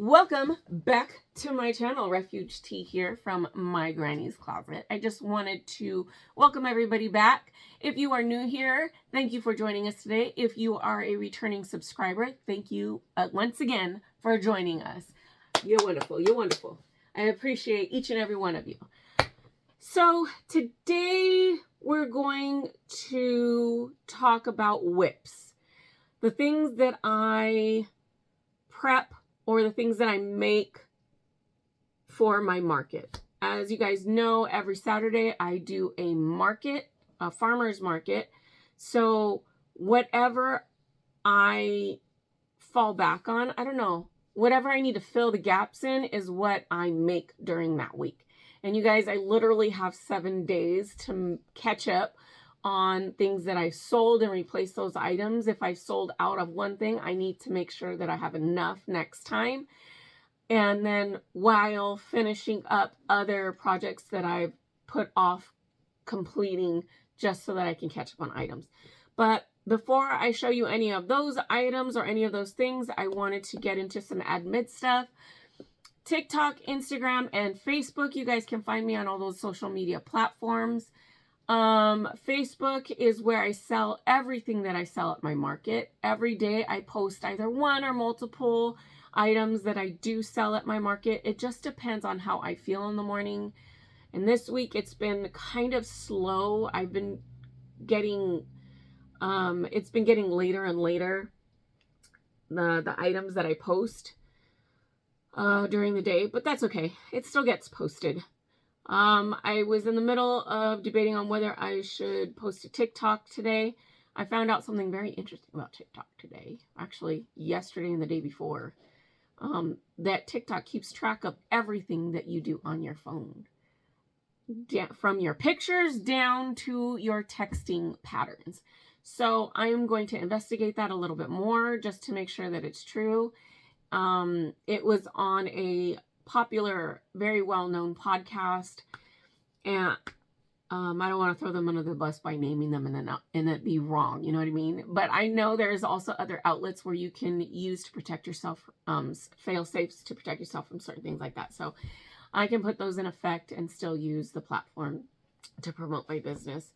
Welcome back to my channel. Refuge Tea here from my granny's closet. I just wanted to welcome everybody back. If you are new here, thank you for joining us today. If you are a returning subscriber, thank you once again for joining us. You're wonderful. You're wonderful. I appreciate each and every one of you. So today we're going to talk about WIPs. The things that I prep or the things that I make for my market. As you guys know, every Saturday I do a market, a farmer's market. So whatever I fall back on, I don't know, whatever I need to fill the gaps in is what I make during that week. And you guys, I literally have 7 days to catch up on things that I sold and replace those items. If I sold out of one thing, I need to make sure that I have enough next time. And then while finishing up other projects that I've put off completing just so that I can catch up on items. But before I show you any of those items or any of those things, I wanted to get into some admin stuff. TikTok, Instagram, and Facebook. You guys can find me on all those social media platforms. Facebook is where I sell everything that I sell at my market. Every day I post either one or multiple items that I do sell at my market. It just depends on how I feel in the morning. And this week it's been kind of slow. I've been getting, it's been getting later and later, the items that I post during the day, but that's okay. It still gets posted. I was in the middle of debating on whether I should post a TikTok today. I found out something very interesting about TikTok today, actually yesterday and the day before, that TikTok keeps track of everything that you do on your phone, from your pictures down to your texting patterns. So I am going to investigate that a little bit more just to make sure that it's true. It was on a popular, very well-known podcast, and I don't want to throw them under the bus by naming them and it be wrong, you know what I mean? But I know there's also other outlets where you can use to protect yourself, fail safes to protect yourself from certain things like that. So I can put those in effect and still use the platform to promote my business.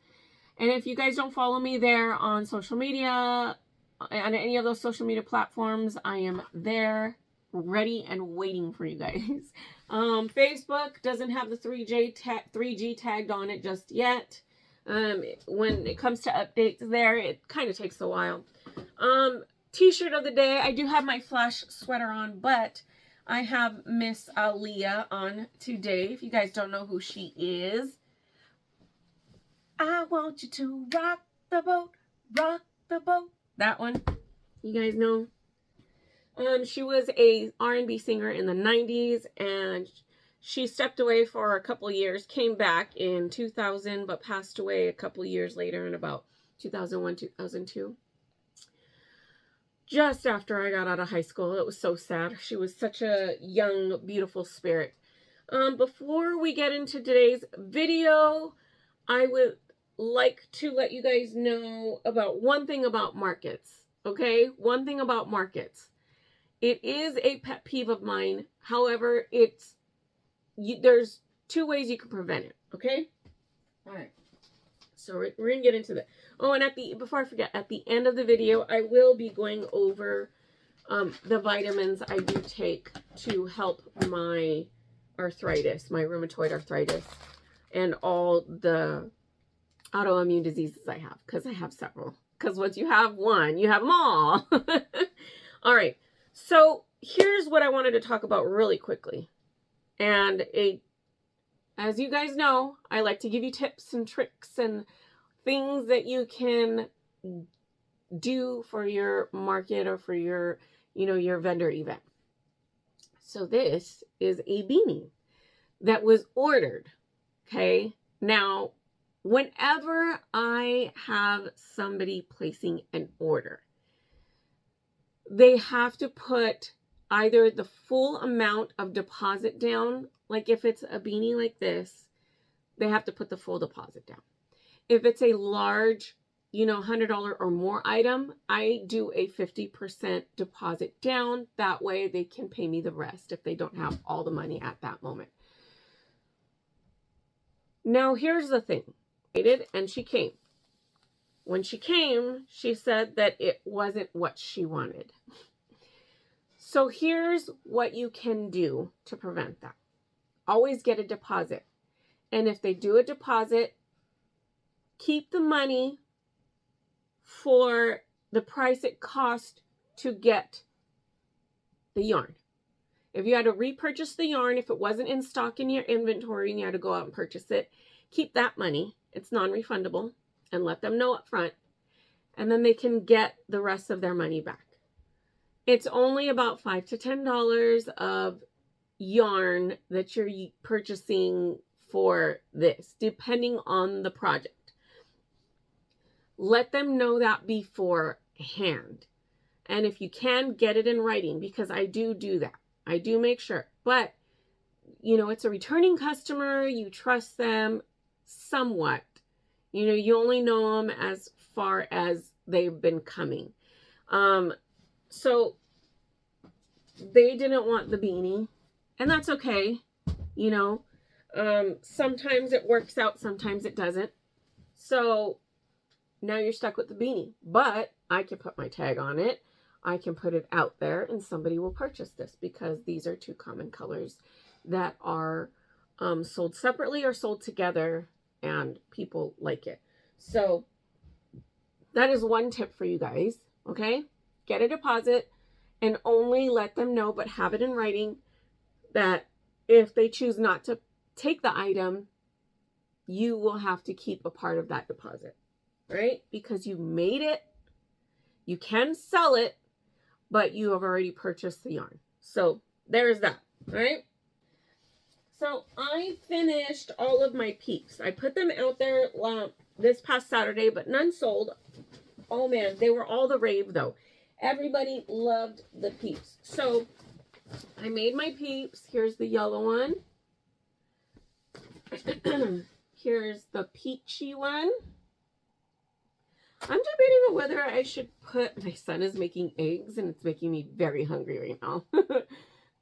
And if you guys don't follow me there on social media, on any of those social media platforms, I am there, ready and waiting for you guys. Facebook doesn't have the 3G tagged on it just yet. When it comes to updates there, it kind of takes a while. T-shirt of the day, I do have my Flash sweater on, but I have Miss Aaliyah on today. If you guys don't know who she is, I want you to rock the boat, rock the boat. That one, you guys know. She was a R&B singer in the 90s, and she stepped away for a couple years, came back in 2000, but passed away a couple years later in about 2001, 2002. Just after I got out of high school. It was so sad. She was such a young, beautiful spirit. Before we get into today's video, I would like to let you guys know about one thing about markets, okay? One thing about markets. It is a pet peeve of mine. However, there's 2 ways you can prevent it, okay? All right. So we're going to get into that. Oh, and before I forget, at the end of the video, I will be going over the vitamins I do take to help my arthritis, my rheumatoid arthritis, and all the autoimmune diseases I have, because I have several. Because once you have one, you have them all. All right. So here's what I wanted to talk about really quickly. And as you guys know, I like to give you tips and tricks and things that you can do for your market or for your, your vendor event. So this is a beanie that was ordered. Okay. Now, whenever I have somebody placing an order, they have to put either the full amount of deposit down, like if it's a beanie like this, they have to put the full deposit down. If it's a large you know, $100 or more item, I do a 50% deposit down. That way they can pay me the rest if they don't have all the money at that moment. Now, here's the thing. And she came. When she came, she said that it wasn't what she wanted. So here's what you can do to prevent that. Always get a deposit. And if they do a deposit, keep the money for the price it cost to get the yarn. If you had to repurchase the yarn, if it wasn't in stock in your inventory and you had to go out and purchase it, keep that money. It's non-refundable, and let them know up front. And then they can get the rest of their money back. It's only about $5 to $10 of yarn that you're purchasing for this, depending on the project. Let them know that beforehand. And if you can, get it in writing, because I do that. I do make sure. But, you know, it's a returning customer. You trust them somewhat. You know, you only know them as far as they've been coming. So they didn't want the beanie, and that's okay. You know, sometimes it works out, sometimes it doesn't. So now you're stuck with the beanie, but I can put my tag on it. I can put it out there and somebody will purchase this, because these are two common colors that are sold separately or sold together, and people like it. So that is one tip for you guys. Okay, get a deposit and only let them know, but have it in writing, that if they choose not to take the item, you will have to keep a part of that deposit, right? Because you made it, you can sell it, but you have already purchased the yarn. So there's that, right? So I finished all of my Peeps. I put them out there this past Saturday, but none sold. Oh man, they were all the rave though. Everybody loved the Peeps. So I made my Peeps. Here's the yellow one. Here's the peachy one. I'm debating on whether I should put, my son is making eggs and it's making me very hungry right now.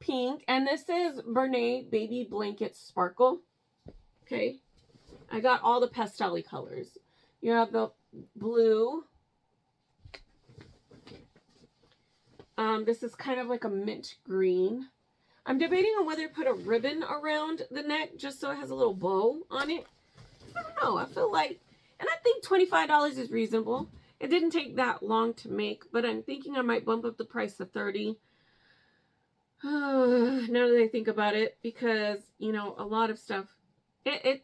Pink. And this is Bernay Baby Blanket Sparkle. Okay. I got all the pastel colors. You have the blue. This is kind of like a mint green. I'm debating on whether to put a ribbon around the neck just so it has a little bow on it. I don't know. I feel like, and I think $25 is reasonable. It didn't take that long to make, but I'm thinking I might bump up the price to $30. Now that I think about it, because, you know, a lot of stuff, if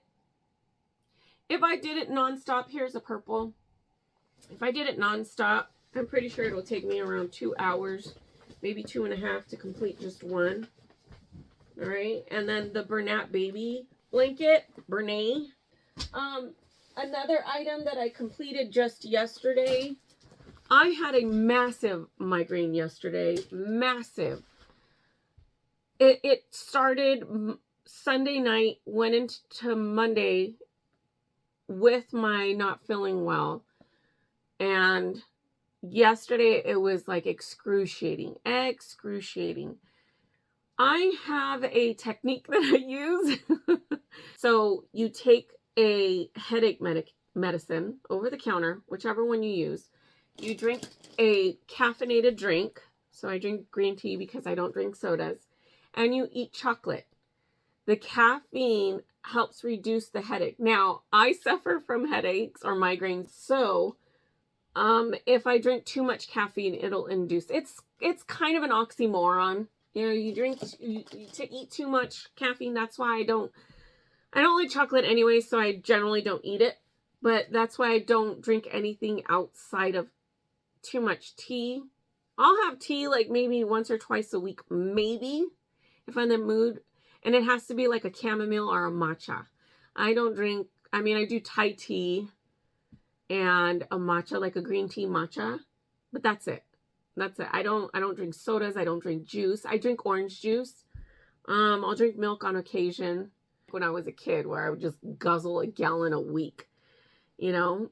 I did it nonstop, here's a purple. If I did it nonstop, I'm pretty sure it'll take me around 2 hours, maybe 2.5 to complete just one. All right. And then the Bernat Baby Blanket, Bernay. Another item that I completed just yesterday. I had a massive migraine yesterday. Massive. It started Sunday night, went into Monday with my not feeling well. And yesterday it was like excruciating. I have a technique that I use. So you take a headache medicine over the counter, whichever one you use. You drink a caffeinated drink. So I drink green tea because I don't drink sodas. And you eat chocolate. The caffeine helps reduce the headache. Now, I suffer from headaches or migraines, so if I drink too much caffeine, it'll induce. It's kind of an oxymoron. You know, you eat too much caffeine. That's why I don't like chocolate anyway, so I generally don't eat it. But that's why I don't drink anything outside of too much tea. I'll have tea like maybe once or twice a week, maybe, if I'm in the mood. And it has to be like a chamomile or a matcha. I don't drink, I mean, I do Thai tea and a matcha, like a green tea matcha, but that's it. That's it. I don't drink sodas. I don't drink juice. I drink orange juice. I'll drink milk on occasion. When I was a kid, where I would just guzzle a gallon a week, you know,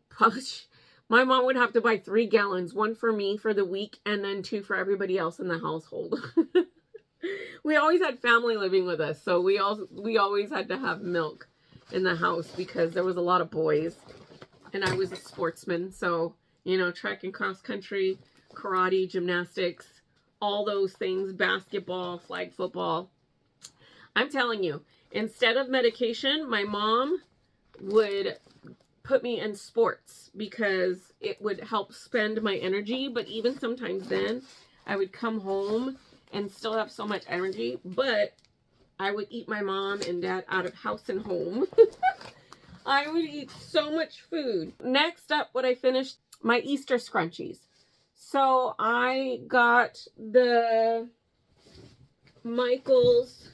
My mom would have to buy 3 gallons, 1 for me for the week and then 2 for everybody else in the household. We always had family living with us, so we always had to have milk in the house because there was a lot of boys and I was a sportsman. So, you know, track and cross country, karate, gymnastics, all those things, basketball, flag football. I'm telling you, instead of medication, my mom would put me in sports because it would help spend my energy. But even sometimes then, I would come home and still have so much energy, but I would eat my mom and dad out of house and home. I would eat so much food. Next up, what I finished, my Easter scrunchies. So I got the Michaels,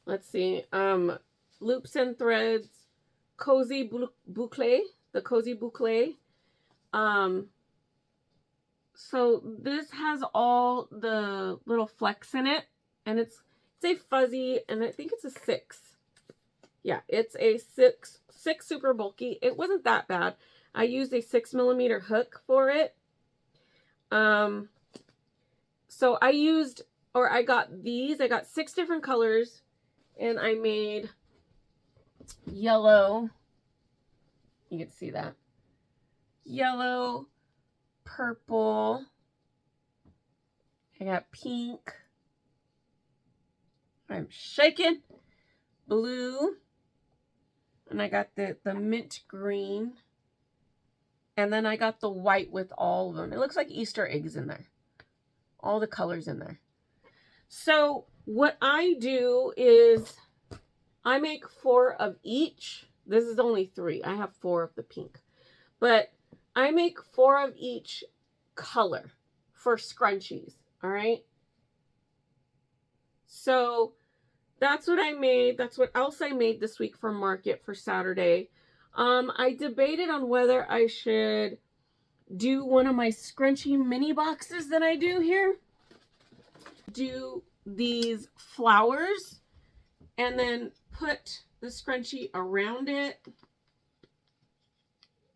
let's see, Loops and Threads, Cozy Boucle, the Cozy Boucle. So this has all the little flecks in it, and it's a fuzzy, and I think it's a 6. Yeah, it's a 6 super bulky. It wasn't that bad. I used a 6mm hook for it. So I got these. I got 6 different colors, and I made yellow. You can see that. Yellow, purple. I got pink. I'm shaking. Blue. And I got the mint green. And then I got the white with all of them. It looks like Easter eggs in there. All the colors in there. So what I do is I make 4 of each. This is only 3. I have 4 of the pink. But I make 4 of each color for scrunchies. All right. So that's what I made. That's what else I made this week for market for Saturday. I debated on whether I should do one of my scrunchie mini boxes that I do here. Do these flowers and then put the scrunchie around it.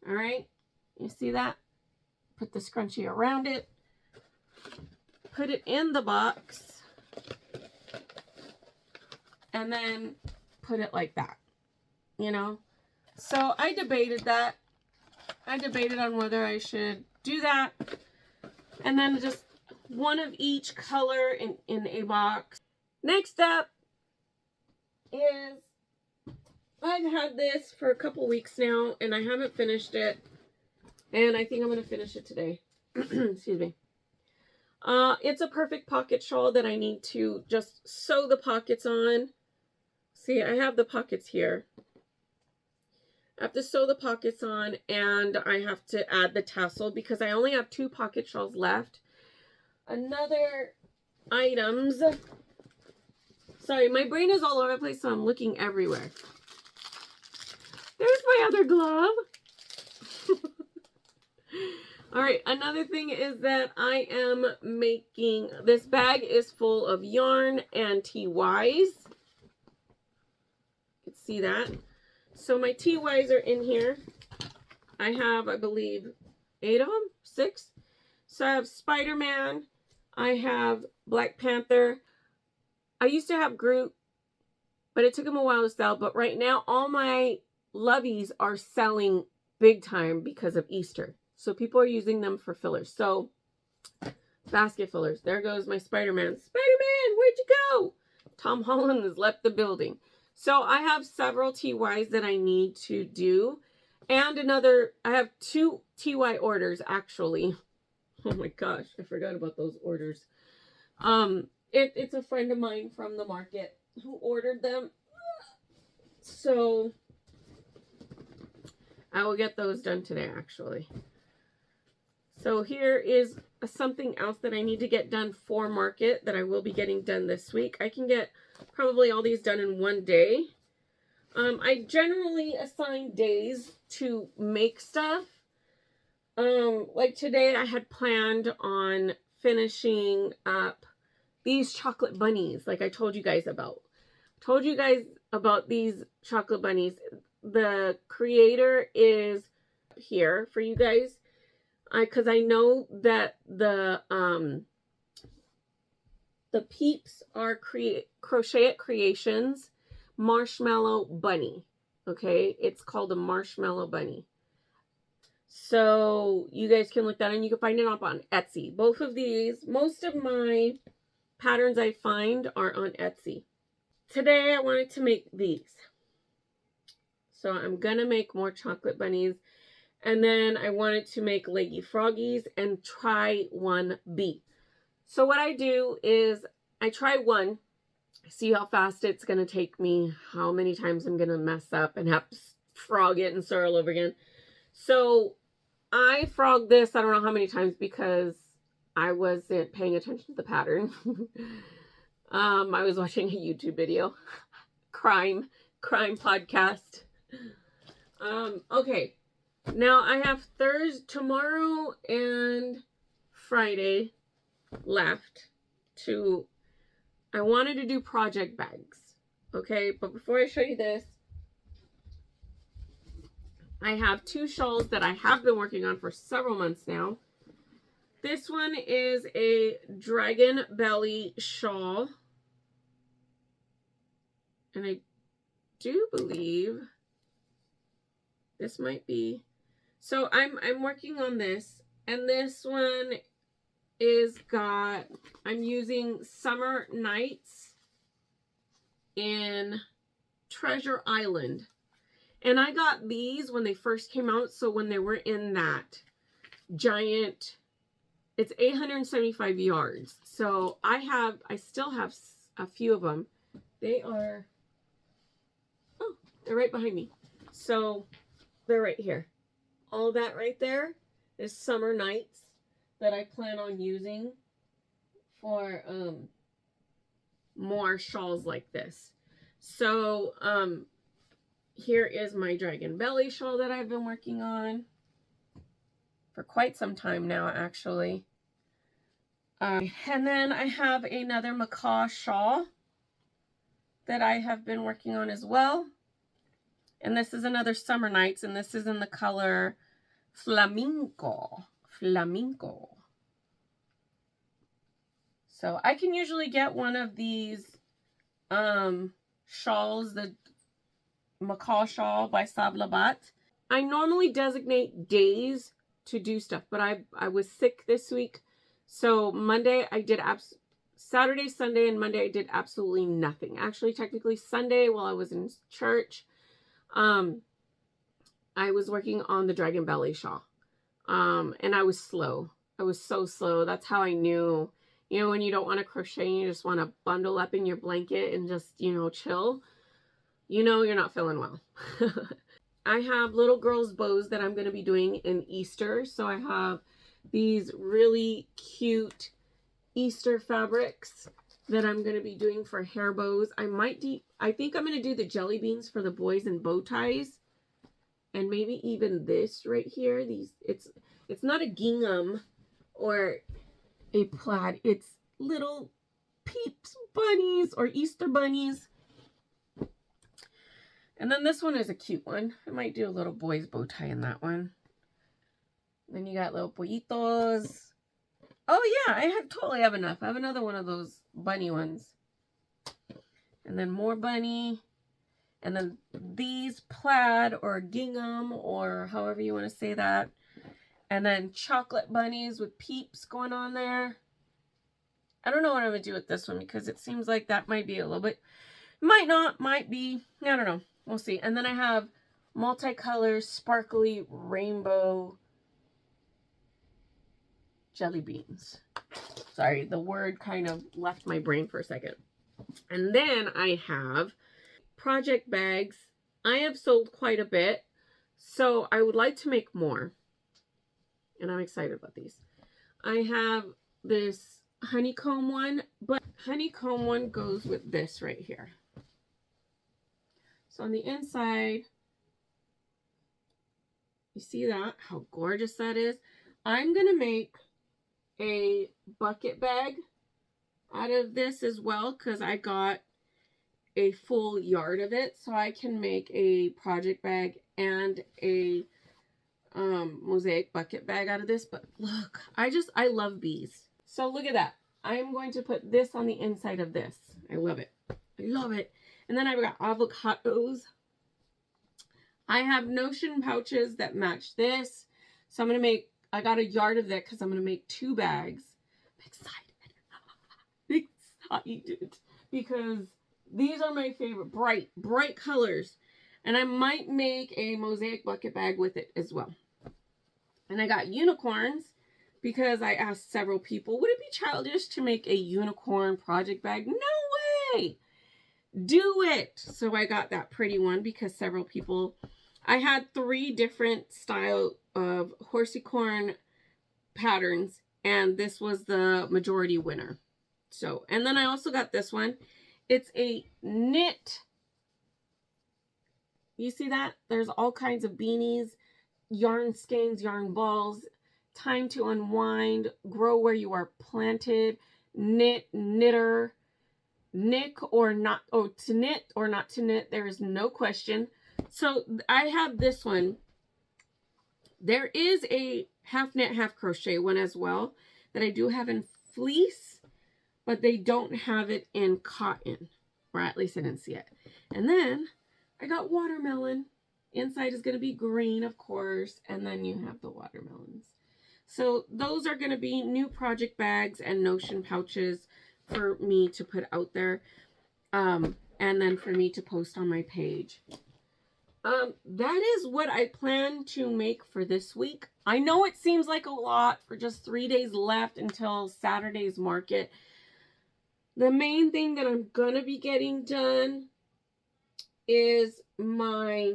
All right. You see that? Put the scrunchie around it. Put it in the box. And then put it like that. You know? So I debated that. I debated on whether I should do that. And then just one of each color in a box. Next up is, I've had this for a couple weeks now and I haven't finished it. And I think I'm going to finish it today. Excuse me. It's a perfect pocket shawl that I need to just sew the pockets on. See, I have the pockets here. I have to sew the pockets on and I have to add the tassel because I only have 2 pocket shawls left. Another items. Sorry, my brain is all over the place, so I'm looking everywhere. There's my other glove. All right, another thing is that I am making, this bag is full of yarn and TYs. You can see that. So my TYs are in here. I have, I believe, 8 of them, 6. So I have Spider-Man. I have Black Panther. I used to have Groot, but it took him a while to sell. But right now, all my loveys are selling big time because of Easter. So people are using them for fillers. So basket fillers. There goes my Spider-Man. Spider-Man, where'd you go? Tom Holland has left the building. So I have several TYs that I need to do. And I have 2 TY orders actually. Oh my gosh, I forgot about those orders. It's a friend of mine from the market who ordered them. So I will get those done today actually. So here is something else that I need to get done for market that I will be getting done this week. I can get probably all these done in one day. I generally assign days to make stuff. Like today I had planned on finishing up these chocolate bunnies like I told you guys about. Told you guys about these chocolate bunnies. the creator is here for you guys. Because I know that the Peeps are Crochet It Creations Marshmallow Bunny. Okay, it's called a Marshmallow Bunny. So you guys can look that and you can find it up on Etsy. Both of these, most of my patterns I find are on Etsy. Today I wanted to make these. So I'm gonna make more chocolate bunnies. And then I wanted to make leggy froggies and try one bee. So what I do is I try one, see how fast it's going to take me, how many times I'm going to mess up and have to frog it and start all over again. So I frogged this, I don't know how many times, because I wasn't paying attention to the pattern. I was watching a YouTube video. Crime podcast. Okay. Now I have tomorrow and Friday left to, I wanted to do project bags. Okay, but before I show you this, I have two shawls that I have been working on for several months now. This one is a dragon belly shawl. And I do believe this might be, so I'm working on this, and this one I'm using Summer Nights in Treasure Island. And I got these when they first came out, so when they were in that giant, it's 875 yards. So I still have a few of them. They're right behind me. So they're right here. All that right there is Summer Nights that I plan on using for more shawls like this. So here is my dragon belly shawl that I've been working on for quite some time now, actually. And then I have another macaw shawl that I have been working on as well. And this is another Summer Nights, and this is in the color Flamingo. So I can usually get one of these shawls, the macaw shawl by Sablabat. I normally designate days to do stuff, but I was sick this week. So Monday I did Saturday, Sunday, and Monday I did absolutely nothing. Actually, technically Sunday while I was in church, I was working on the dragon belly shawl. And I was slow. I was so slow. That's how I knew, you know, when you don't want to crochet, you just want to bundle up in your blanket and just, you know, chill. You know, you're not feeling well. I have little girls' bows that I'm going to be doing in Easter. So I have these really cute Easter fabrics that I'm going to be doing for hair bows. I think I'm going to do the jelly beans for the boys and bow ties. And maybe even this right here. It's not a gingham or a plaid. It's little Peeps bunnies or Easter bunnies. And then this one is a cute one. I might do a little boy's bow tie in that one. Then you got little pollitos. Oh yeah, I totally have enough. I have another one of those bunny ones. And then more bunny. And then these plaid or gingham or however you want to say that. And then chocolate bunnies with Peeps going on there. I don't know what I'm going to do with this one because it seems like that might be a little bit, might not, might be, I don't know. We'll see. And then I have multicolor, sparkly, rainbow jelly beans. Sorry, the word kind of left my brain for a second. And then I have project bags. I have sold quite a bit, so I would like to make more. And I'm excited about these. I have this honeycomb one, but honeycomb one goes with this right here. So on the inside, you see that? How gorgeous that is. I'm going to make a bucket bag out of this as well because I got a full yard of it, so I can make a project bag and a mosaic bucket bag out of this. But look, I love bees. So look at that. I'm going to put this on the inside of this. I love it. I love it. And then I've got avocados. I have Notion pouches that match this. So I'm going to make, I got a yard of that because I'm going to make 2 bags. I'm excited. Excited. Because these are my favorite bright colors. And I might make a mosaic bucket bag with it as well. And I got unicorns because I asked several people, would it be childish to make a unicorn project bag? No way! Do it! So I got that pretty one because several people, I had 3 different style of horsicorn patterns, and this was the majority winner. So, and then I also got this one. It's a knit. You see that? There's all kinds of beanies, yarn skeins, yarn balls, time to unwind, grow where you are planted, knit, knitter, knit or not, oh, to knit or not to knit, there is no question. So I have this one. There is a half knit, half crochet one as well that I do have in fleece, but they don't have it in cotton, or at least I didn't see it. And then I got watermelon. Inside is going to be green, of course, and then you have the watermelons. So those are going to be new project bags and Notion pouches for me to put out there, and then for me to post on my page. That is what I plan to make for this week. I know it seems like a lot for just 3 days left until Saturday's market. The main thing that I'm going to be getting done is my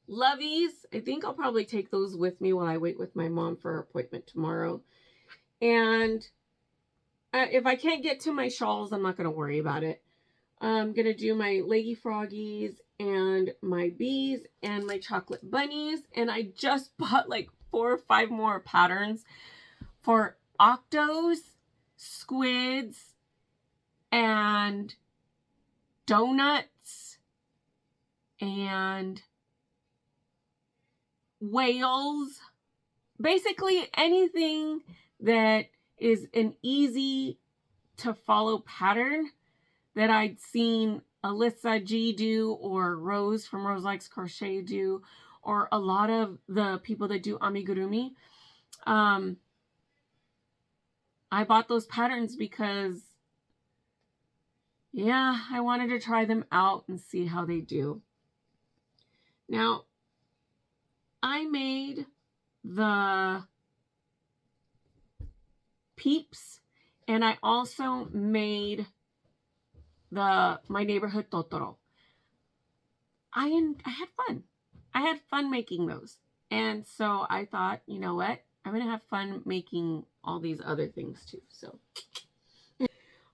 loveys. I think I'll probably take those with me while I wait with my mom for her appointment tomorrow. And if I can't get to my shawls, I'm not going to worry about it. I'm going to do my leggy froggies and my bees and my chocolate bunnies. And I just bought like 4 or 5 more patterns for octos, squids, and donuts, and whales. Basically anything that is an easy to follow pattern that I'd seen Alyssa G do, or Rose from Rose Likes Crochet do, or a lot of the people that do amigurumi. I bought those patterns because, yeah, I wanted to try them out and see how they do. Now, I made the Peeps, and I also made the My Neighborhood Totoro. I had fun. I had fun making those. And so I thought, you know what? I'm going to have fun making all these other things too. So,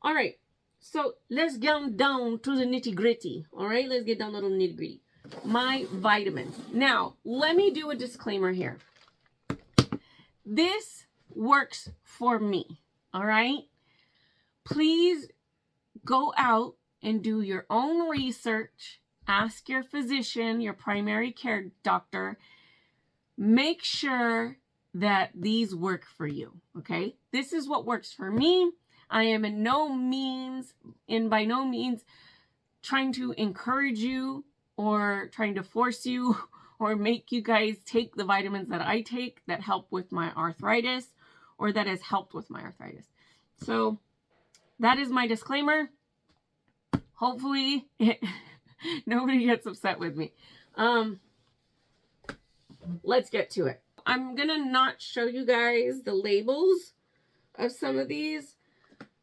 all right. So let's get down to the nitty gritty. All right. Let's get down to the nitty gritty. My vitamins. Now, let me do a disclaimer here. This works for me. All right. Please go out and do your own research. Ask your physician, your primary care doctor. Make sure that these work for you, okay? This is what works for me. I am by no means trying to encourage you or trying to force you or make you guys take the vitamins that I take that help with my arthritis or that has helped with my arthritis. So that is my disclaimer. Hopefully nobody gets upset with me. Let's get to it. I'm gonna not show you guys the labels of some of these,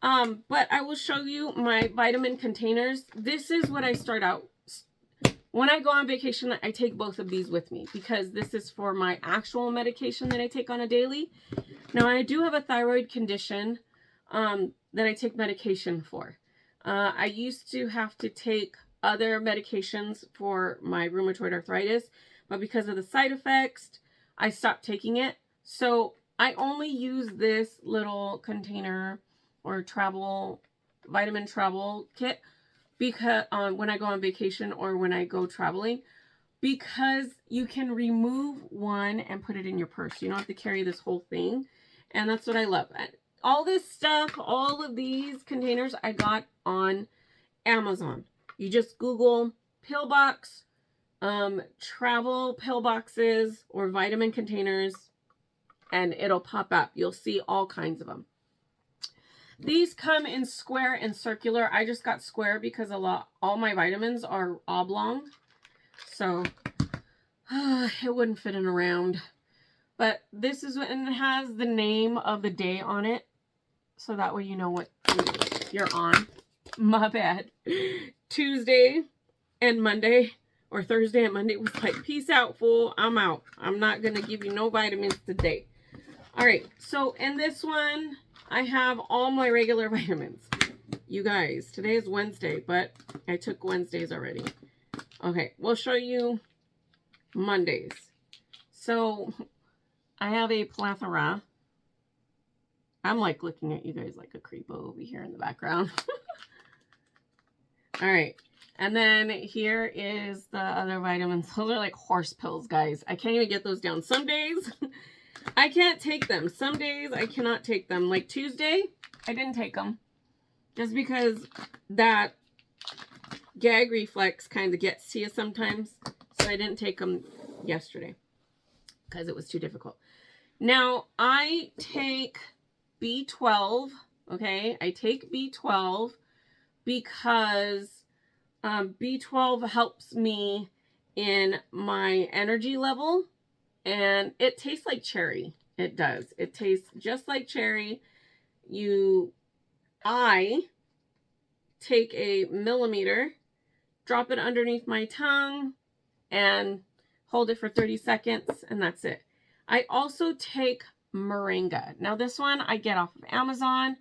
but I will show you my vitamin containers. This is what I start out. When I go on vacation, I take both of these with me because this is for my actual medication that I take on a daily. Now, I do have a thyroid condition that I take medication for. I used to have to take other medications for my rheumatoid arthritis, but because of the side effects, I stopped taking it. So I only use this little container or vitamin travel kit because when I go on vacation or when I go traveling, because you can remove one and put it in your purse. You don't have to carry this whole thing. And that's what I love. All this stuff, all of these containers I got on Amazon. You just Google pillbox, travel pillboxes or vitamin containers, and it'll pop up. You'll see all kinds of them. These come in square and circular. I just got square because all my vitamins are oblong. So it wouldn't fit in a round. But this is what, and it has the name of the day on it. So that way you know what you're on. My bad. Tuesday and Monday, or Thursday and Monday was like, peace out, fool. I'm out. I'm not going to give you no vitamins today. All right. So in this one, I have all my regular vitamins. You guys, today is Wednesday, but I took Wednesdays already. Okay. We'll show you Mondays. So I have a plethora. I'm like looking at you guys like a creepo over here in the background. All right. And then here is the other vitamins. Those are like horse pills, guys. I can't even get those down. Some days I can't take them. Some days I cannot take them. Like Tuesday, I didn't take them. Just because that gag reflex kind of gets to you sometimes. So I didn't take them yesterday because it was too difficult. Now, I take B12, okay? I take B12 because B12 helps me in my energy level, and it tastes like cherry. It does. It tastes just like cherry. I take a millimeter, drop it underneath my tongue, and hold it for 30 seconds, and that's it. I also take moringa. Now this one I get off of Amazon.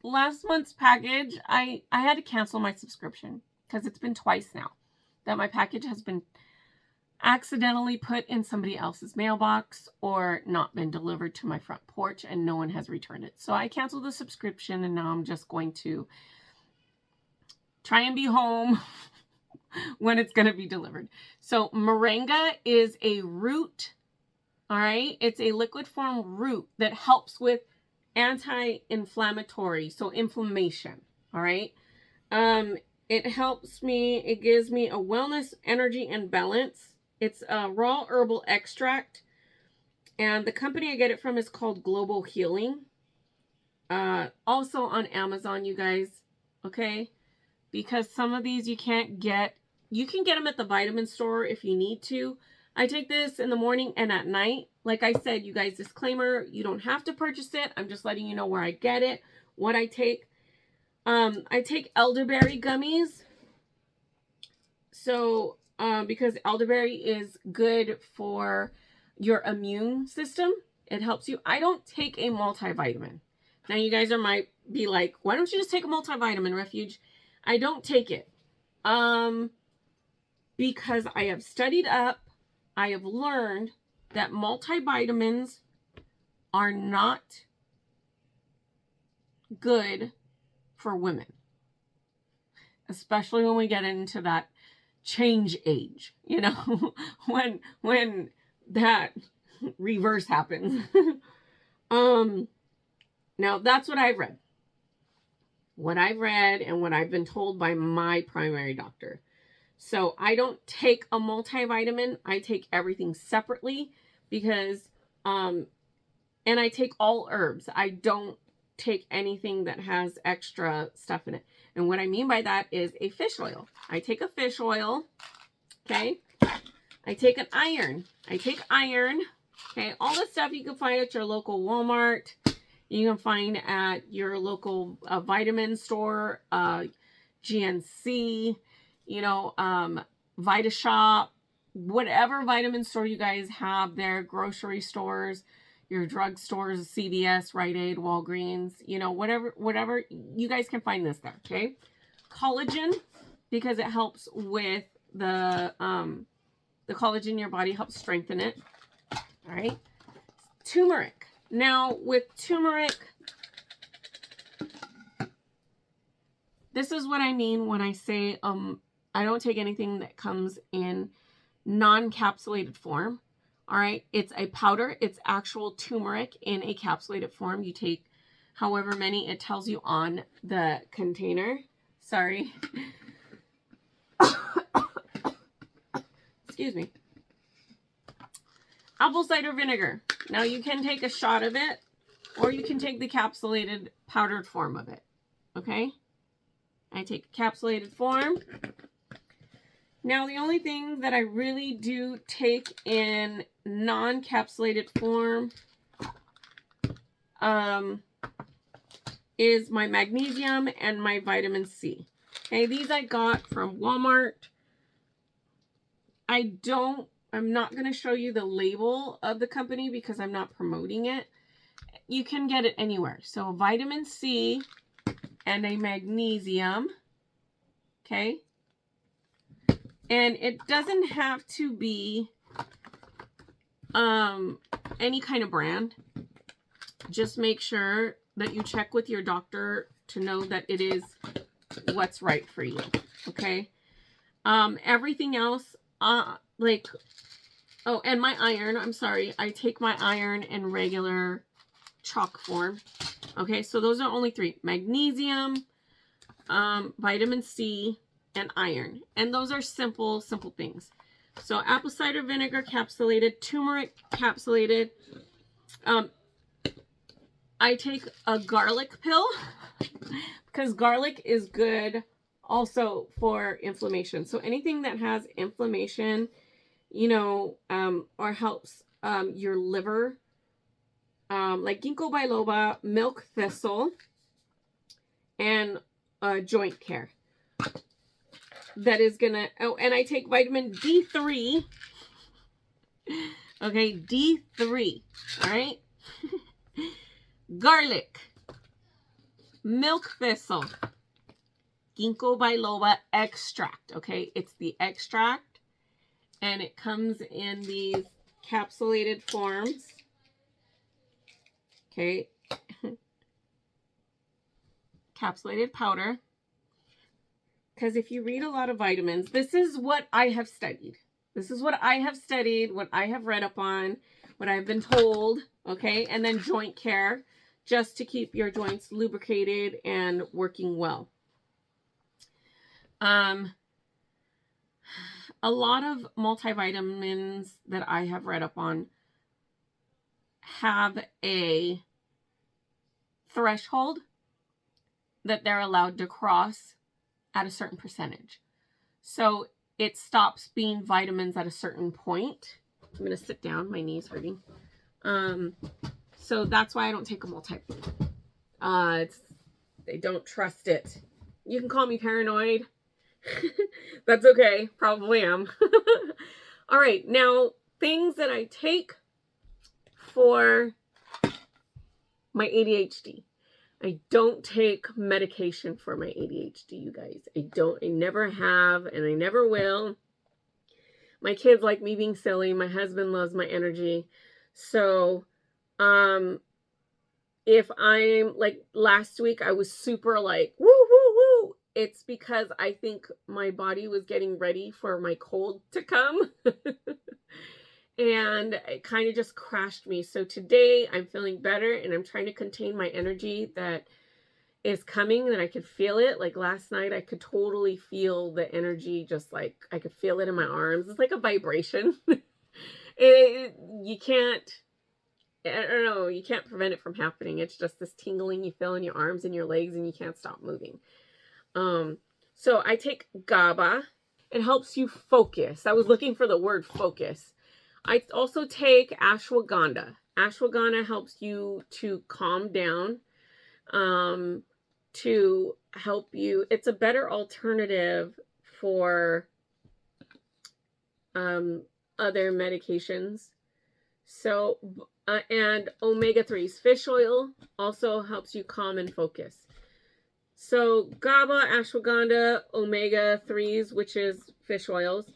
Last month's package, I had to cancel my subscription because it's been twice now that my package has been accidentally put in somebody else's mailbox or not been delivered to my front porch and no one has returned it. So I canceled the subscription and now I'm just going to try and be home when it's going to be delivered. So moringa is a root, all right? It's a liquid form root that helps with anti-inflammatory, so inflammation, all right? It helps me, it gives me a wellness, energy, and balance. It's a raw herbal extract, and the company I get it from is called Global Healing. Also on Amazon, you guys, okay? Because some of these you can't get. You can get them at the vitamin store if you need to. I take this in the morning and at night. Like I said, you guys, disclaimer, you don't have to purchase it. I'm just letting you know where I get it, what I take. I take elderberry gummies. So, because elderberry is good for your immune system. It helps you. I don't take a multivitamin. Now, you guys might be like, why don't you just take a multivitamin, Refuge? I don't take it. Because I have studied up, I have learned that multivitamins are not good for women. Especially when we get into that change age, you know, when that reverse happens. Now that's what I've read. What I've read and what I've been told by my primary doctor. So I don't take a multivitamin. I take everything separately because, and I take all herbs. I don't take anything that has extra stuff in it. And what I mean by that is a fish oil. I take a fish oil, okay? I take an iron. I take iron, okay? All the stuff you can find at your local Walmart. You can find at your local vitamin store, GNC, you know, VitaShop, whatever vitamin store you guys have there, grocery stores, your drug stores, CVS, Rite Aid, Walgreens, you know, whatever, you guys can find this there, okay? Collagen, because it helps with the collagen in your body, helps strengthen it, all right? Turmeric. Now, with turmeric, this is what I mean when I say I don't take anything that comes in non-capsulated form. All right, it's a powder. It's actual turmeric in a capsulated form. You take however many it tells you on the container. Sorry. Excuse me. Apple cider vinegar. Now you can take a shot of it, or you can take the capsulated powdered form of it. Okay? I take a capsulated form. Now, the only thing that I really do take in non-capsulated form is my magnesium and my vitamin C. Okay, these I got from Walmart. I'm not going to show you the label of the company because I'm not promoting it. You can get it anywhere. So, vitamin C and a magnesium. Okay. And it doesn't have to be any kind of brand. Just make sure that you check with your doctor to know that it is what's right for you. Okay. Everything else, and my iron, I'm sorry. I take my iron in regular chalk form. Okay. So those are only 3. Magnesium, vitamin C, and iron. And those are simple things. So apple cider vinegar capsulated, turmeric capsulated. I take a garlic pill because garlic is good also for inflammation. So anything that has inflammation, or helps your liver, like ginkgo biloba, milk thistle, and joint care. That is gonna, and I take vitamin D3. Okay, D3. All right. Garlic, milk thistle, ginkgo biloba extract. Okay, it's the extract, and it comes in these capsulated forms. Okay. Capsulated powder. Because if you read a lot of vitamins, this is what I have studied. This is what I have studied, what I have read up on, what I've been told, okay? And then joint care, just to keep your joints lubricated and working well. A lot of multivitamins that I have read up on have a threshold that they're allowed to cross at a certain percentage. So it stops being vitamins at a certain point. I'm going to sit down. My knee's hurting. So that's why I don't take a multi. They don't trust it. You can call me paranoid. That's okay. Probably am. All right. Now, things that I take for my ADHD. I don't take medication for my ADHD, you guys. I never have, and I never will. My kids like me being silly. My husband loves my energy. So, if I'm, like, last week, I was super like, woo, woo, woo. It's because I think my body was getting ready for my cold to come. And it kind of just crashed me. So today I'm feeling better, and I'm trying to contain my energy that is coming, and I could feel it. Like last night, I could totally feel the energy, just like I could feel it in my arms. It's like a vibration. You can't, I don't know, you can't prevent it from happening. It's just this tingling you feel in your arms and your legs, and you can't stop moving. So I take GABA. It helps you focus. I was looking for the word focus. I also take ashwagandha. Ashwagandha helps you to calm down, to help you. It's a better alternative for other medications. So, and omega-3s. Fish oil also helps you calm and focus. So, GABA, ashwagandha, omega-3s, which is fish oils.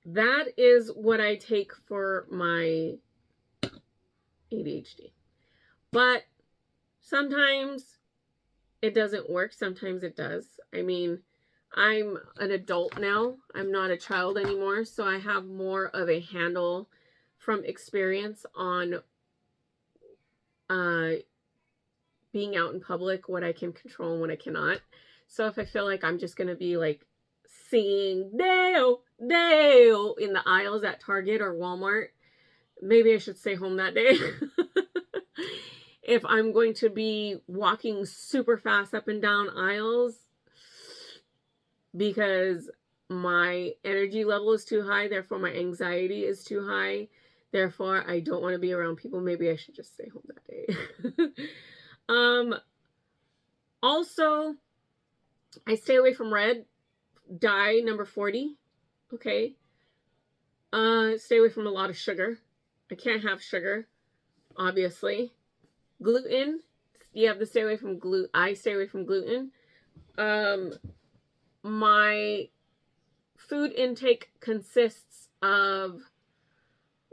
That is what I take for my ADHD. But sometimes it doesn't work. Sometimes it does. I mean, I'm an adult now. I'm not a child anymore. So I have more of a handle from experience on being out in public, what I can control and what I cannot. So if I feel like I'm just going to be like singing Deo, Deo in the aisles at Target or Walmart, maybe I should stay home that day. If I'm going to be walking super fast up and down aisles because my energy level is too high, therefore my anxiety is too high, therefore I don't want to be around people, maybe I should just stay home that day. Also, I stay away from red dye number 40. Okay. Stay away from a lot of sugar. I can't have sugar, obviously. Gluten, you have to stay away from gluten. I stay away from gluten. My food intake consists of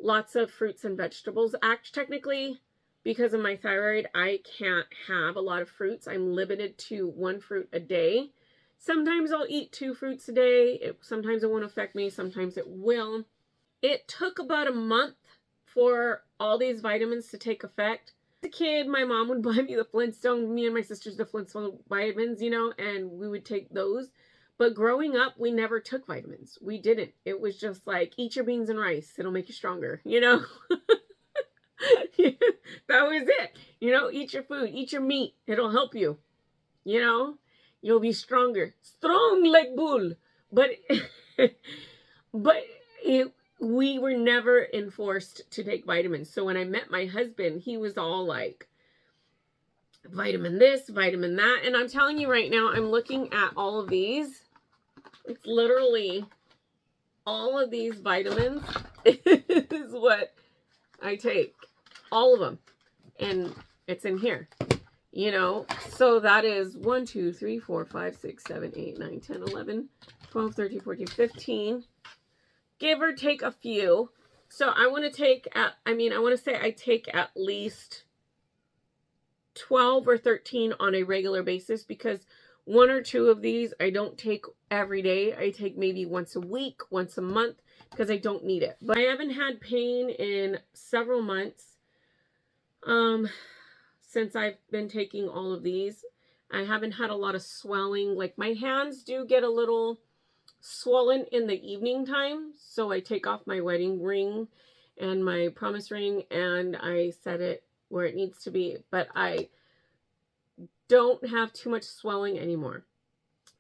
lots of fruits and vegetables. Technically, because of my thyroid, I can't have a lot of fruits. I'm limited to 1 fruit a day. Sometimes I'll eat 2 fruits a day. Sometimes it won't affect me. Sometimes it will. It took about a month for all these vitamins to take effect. As a kid, my mom would buy me the Flintstone, me and my sisters, the Flintstone vitamins, you know, and we would take those. But growing up, we never took vitamins. We didn't. It was just like, eat your beans and rice. It'll make you stronger, you know? That was it. You know, eat your food, eat your meat. It'll help you. You know, you'll be stronger. Strong like bull. But, we were never enforced to take vitamins. So when I met my husband, he was all like, vitamin this, vitamin that. And I'm telling you right now, I'm looking at all of these. It's literally all of these vitamins is what I take. All of them. And it's in here. You know, so that is 1, 2, 3, 4, 5, 6, 7, 8, 9, 10, 11, 12, 13, 14, 15. Give or take a few. So I want to take, I want to say I take at least 12 or 13 on a regular basis, because 1 or 2 of these I don't take every day. I take maybe once a week, once a month, because I don't need it. But I haven't had pain in several months since I've been taking all of these. I haven't had a lot of swelling. Like, my hands do get a little swollen in the evening time, so I take off my wedding ring and my promise ring and I set it where it needs to be, but I don't have too much swelling anymore.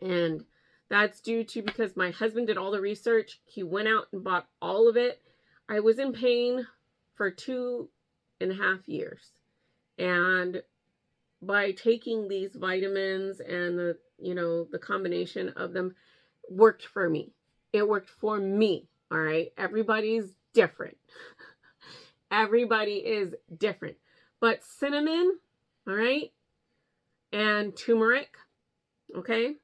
And that's due to, because my husband did all the research. He went out and bought all of it. I was in pain for 2.5 years, and by taking these vitamins and the combination of them worked for me. It worked for me. All right. Everybody's different. Everybody is different. But cinnamon, all right, and turmeric, okay,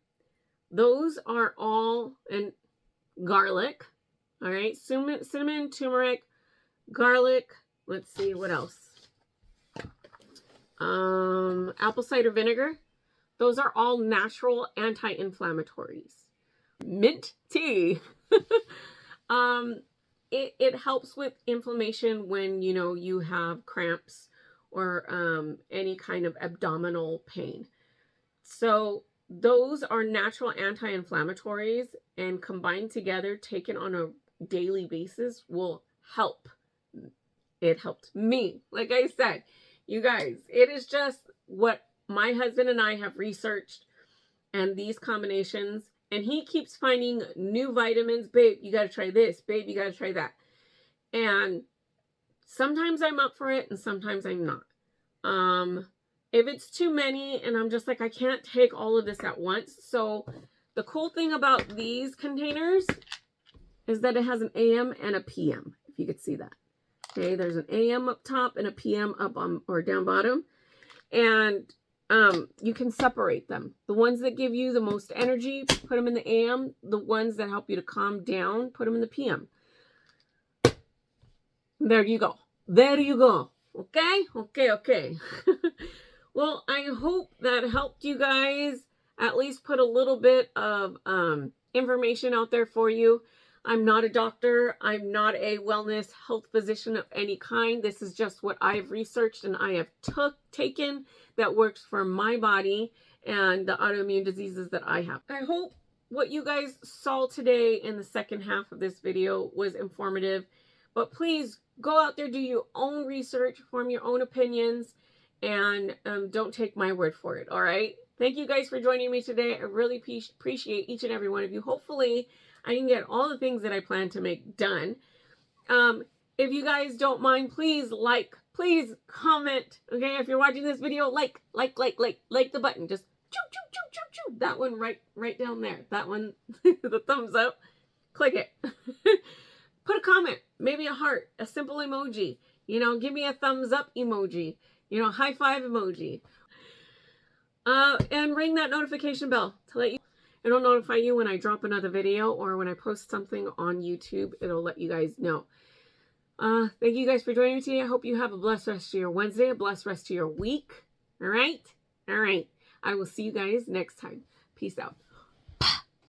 those are all, and garlic, all right, cinnamon, turmeric, garlic. Let's see what else. Apple cider vinegar. Those are all natural anti-inflammatories. Mint tea. It helps with inflammation when, you have cramps or any kind of abdominal pain. So those are natural anti-inflammatories, and combined together, taken on a daily basis, will help. It helped me. Like I said, you guys, it is just what my husband and I have researched, and these combinations. And he keeps finding new vitamins. Babe, you got to try this. Babe, you got to try that. And sometimes I'm up for it and sometimes I'm not. If it's too many and I'm just like, I can't take all of this at once. So the cool thing about these containers is that it has an AM and a PM, if you could see that. Okay, there's an AM up top and a PM up or down bottom. And you can separate them. The ones that give you the most energy, put them in the AM. The ones that help you to calm down, put them in the PM. There you go. There you go. Okay? Okay, okay. Well, I hope that helped you guys at least put a little bit of information out there for you. I'm not a doctor. I'm not a wellness health physician of any kind. This is just what I've researched and I have taken that works for my body and the autoimmune diseases that I have. I hope what you guys saw today in the second half of this video was informative, but please go out there, do your own research, form your own opinions, and don't take my word for it, all right? Thank you guys for joining me today. I really appreciate each and every one of you. Hopefully, I can get all the things that I plan to make done. If you guys don't mind, please please comment. Okay, if you're watching this video, like the button. Just choo choo choo choo choo. That one right down there. That one, the thumbs up. Click it. Put a comment, maybe a heart, a simple emoji. You know, give me a thumbs up emoji. You know, high five emoji. And ring that notification bell to let you. It'll notify you when I drop another video or when I post something on YouTube. It'll let you guys know. Thank you guys for joining me today. I hope you have a blessed rest of your Wednesday, a blessed rest of your week. All right? All right. I will see you guys next time. Peace out.